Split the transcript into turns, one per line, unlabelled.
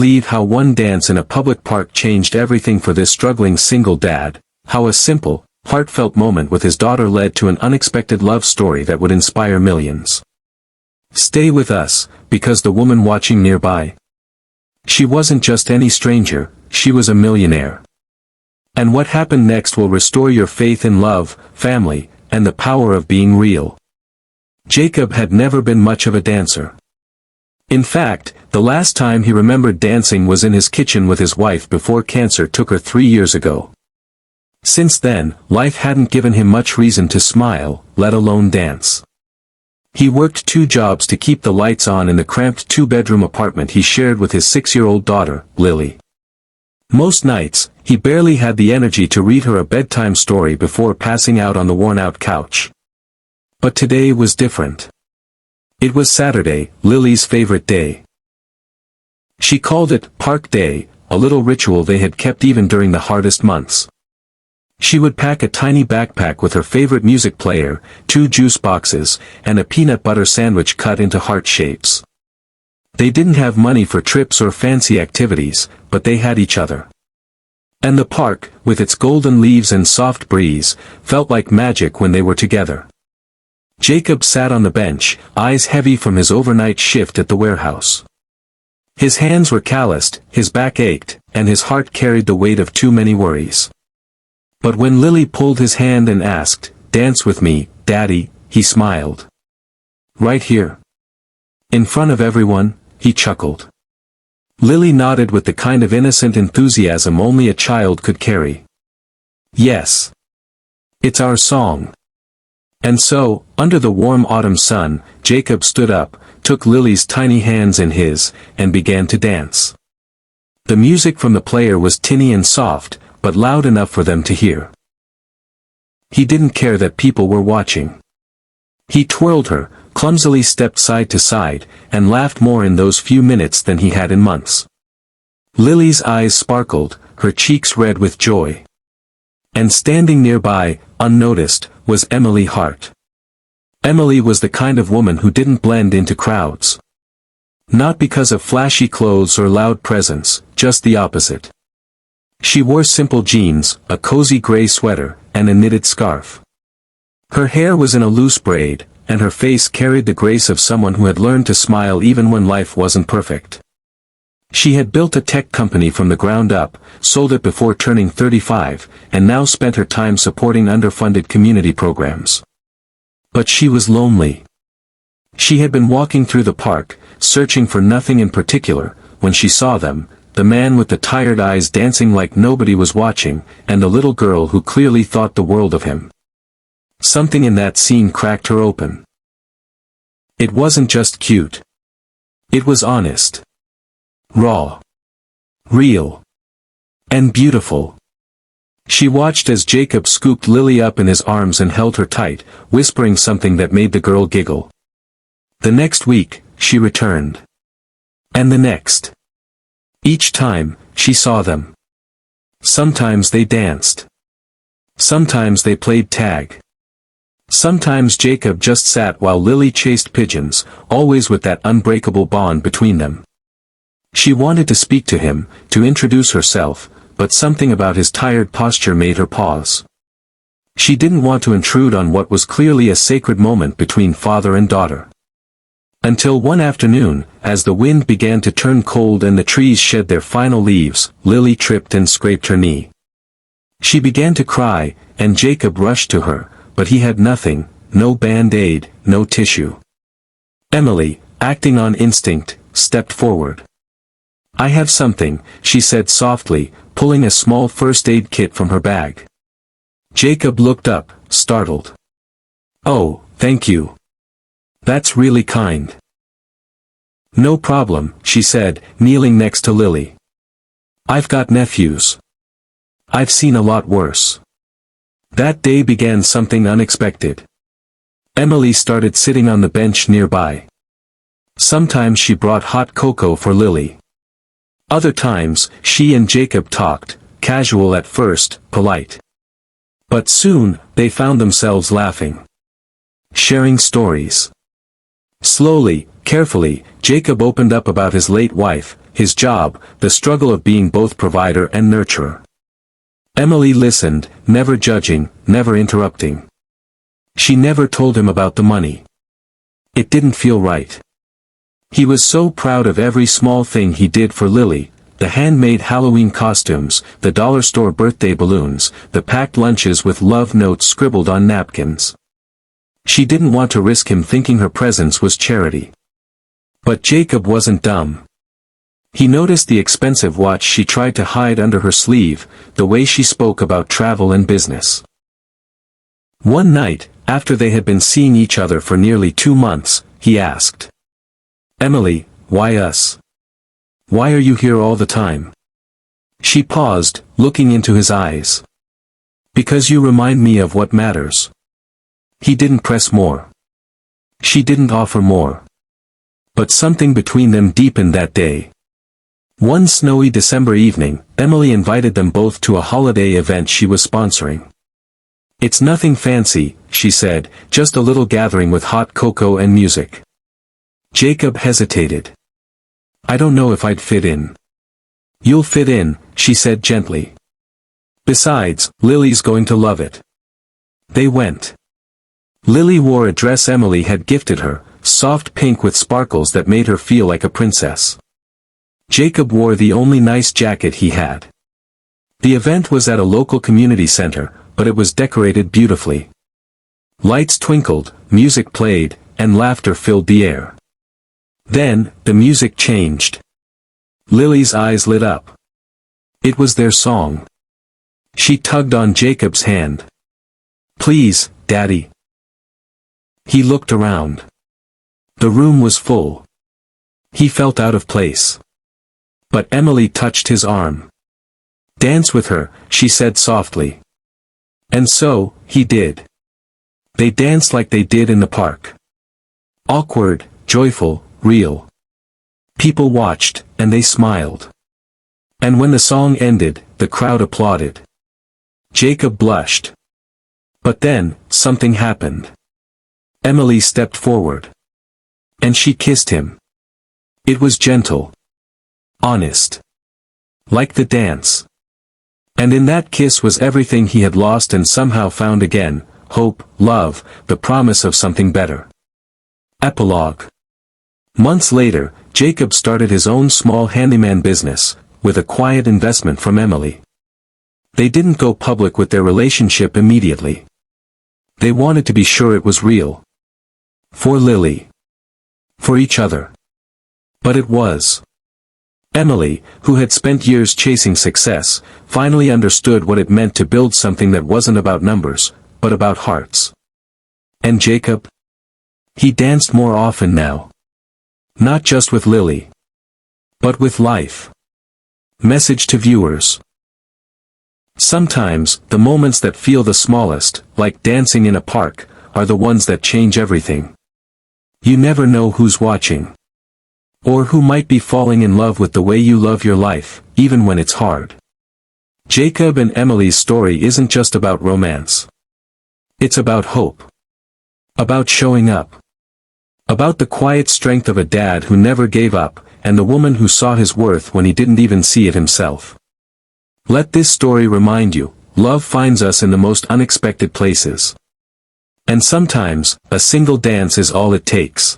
believe how one dance in a public park changed everything for this struggling single dad, how a simple, heartfelt moment with his daughter led to an unexpected love story that would inspire millions. Stay with us, because the woman watching nearby, she wasn't just any stranger, she was a millionaire. And what happened next will restore your faith in love, family, and the power of being real. Jacob had never been much of a dancer. In fact, the last time he remembered dancing was in his kitchen with his wife before cancer took her 3 years ago. Since then, life hadn't given him much reason to smile, let alone dance. He worked 2 jobs to keep the lights on in the cramped 2-bedroom apartment he shared with his 6-year-old daughter, Lily. Most nights, he barely had the energy to read her a bedtime story before passing out on the worn-out couch. But today was different. It was Saturday, Lily's favorite day. She called it Park Day, a little ritual they had kept even during the hardest months. She would pack a tiny backpack with her favorite music player, 2 juice boxes, and a peanut butter sandwich cut into heart shapes. They didn't have money for trips or fancy activities, but they had each other. And the park, with its golden leaves and soft breeze, felt like magic when they were together. Jacob sat on the bench, eyes heavy from his overnight shift at the warehouse. His hands were calloused, his back ached, and his heart carried the weight of too many worries. But when Lily pulled his hand and asked, "Dance with me, Daddy," he smiled. "Right here." In front of everyone, he chuckled. Lily nodded with the kind of innocent enthusiasm only a child could carry. "Yes. It's our song." And so, under the warm autumn sun, Jacob stood up, took Lily's tiny hands in his, and began to dance. The music from the player was tinny and soft, but loud enough for them to hear. He didn't care that people were watching. He twirled her, clumsily stepped side to side, and laughed more in those few minutes than he had in months. Lily's eyes sparkled, her cheeks red with joy. And standing nearby, unnoticed, was Emily Hart. Emily was the kind of woman who didn't blend into crowds. Not because of flashy clothes or loud presence, just the opposite. She wore simple jeans, a cozy gray sweater, and a knitted scarf. Her hair was in a loose braid, and her face carried the grace of someone who had learned to smile even when life wasn't perfect. She had built a tech company from the ground up, sold it before turning 35, and now spent her time supporting underfunded community programs. But she was lonely. She had been walking through the park, searching for nothing in particular, when she saw them, the man with the tired eyes dancing like nobody was watching, and the little girl who clearly thought the world of him. Something in that scene cracked her open. It wasn't just cute. It was honest. Raw. Real. And beautiful. She watched as Jacob scooped Lily up in his arms and held her tight, whispering something that made the girl giggle. The next week, she returned. And the next. Each time, she saw them. Sometimes they danced. Sometimes they played tag. Sometimes Jacob just sat while Lily chased pigeons, always with that unbreakable bond between them. She wanted to speak to him, to introduce herself, but something about his tired posture made her pause. She didn't want to intrude on what was clearly a sacred moment between father and daughter. Until one afternoon, as the wind began to turn cold and the trees shed their final leaves, Lily tripped and scraped her knee. She began to cry, and Jacob rushed to her, but he had nothing, no band-aid, no tissue. Emily, acting on instinct, stepped forward. "I have something," she said softly, pulling a small first-aid kit from her bag. Jacob looked up, startled. "Oh, thank you. That's really kind." "No problem," she said, kneeling next to Lily. "I've got nephews. I've seen a lot worse." That day began something unexpected. Emily started sitting on the bench nearby. Sometimes she brought hot cocoa for Lily. Other times, she and Jacob talked, casual at first, polite. But soon, they found themselves laughing. Sharing stories. Slowly, carefully, Jacob opened up about his late wife, his job, the struggle of being both provider and nurturer. Emily listened, never judging, never interrupting. She never told him about the money. It didn't feel right. He was so proud of every small thing he did for Lily, the handmade Halloween costumes, the dollar store birthday balloons, the packed lunches with love notes scribbled on napkins. She didn't want to risk him thinking her presence was charity. But Jacob wasn't dumb. He noticed the expensive watch she tried to hide under her sleeve, the way she spoke about travel and business. One night, after they had been seeing each other for nearly 2 months, he asked, "Emily, why us? Why are you here all the time?" She paused, looking into his eyes. "Because you remind me of what matters." He didn't press more. She didn't offer more. But something between them deepened that day. One snowy December evening, Emily invited them both to a holiday event she was sponsoring. "It's nothing fancy," she said, "just a little gathering with hot cocoa and music." Jacob hesitated. "I don't know if I'd fit in." "You'll fit in," she said gently. "Besides, Lily's going to love it." They went. Lily wore a dress Emily had gifted her, soft pink with sparkles that made her feel like a princess. Jacob wore the only nice jacket he had. The event was at a local community center, but it was decorated beautifully. Lights twinkled, music played, and laughter filled the air. Then, the music changed. Lily's eyes lit up. It was their song. She tugged on Jacob's hand. "Please, Daddy." He looked around. The room was full. He felt out of place. But Emily touched his arm. "Dance with her," she said softly. And so, he did. They danced like they did in the park. Awkward, joyful, real. People watched, and they smiled. And when the song ended, the crowd applauded. Jacob blushed. But then, something happened. Emily stepped forward. And she kissed him. It was gentle. Honest. Like the dance. And in that kiss was everything he had lost and somehow found again: hope, love, the promise of something better. Epilogue. Months later, Jacob started his own small handyman business, with a quiet investment from Emily. They didn't go public with their relationship immediately. They wanted to be sure it was real. For Lily. For each other. But it was. Emily, who had spent years chasing success, finally understood what it meant to build something that wasn't about numbers, but about hearts. And Jacob? He danced more often now. Not just with Lily. But with life. Message to viewers. Sometimes, the moments that feel the smallest, like dancing in a park, are the ones that change everything. You never know who's watching. Or who might be falling in love with the way you love your life, even when it's hard. Jacob and Emily's story isn't just about romance. It's about hope. About showing up. About the quiet strength of a dad who never gave up, and the woman who saw his worth when he didn't even see it himself. Let this story remind you, love finds us in the most unexpected places. And sometimes, a single dance is all it takes.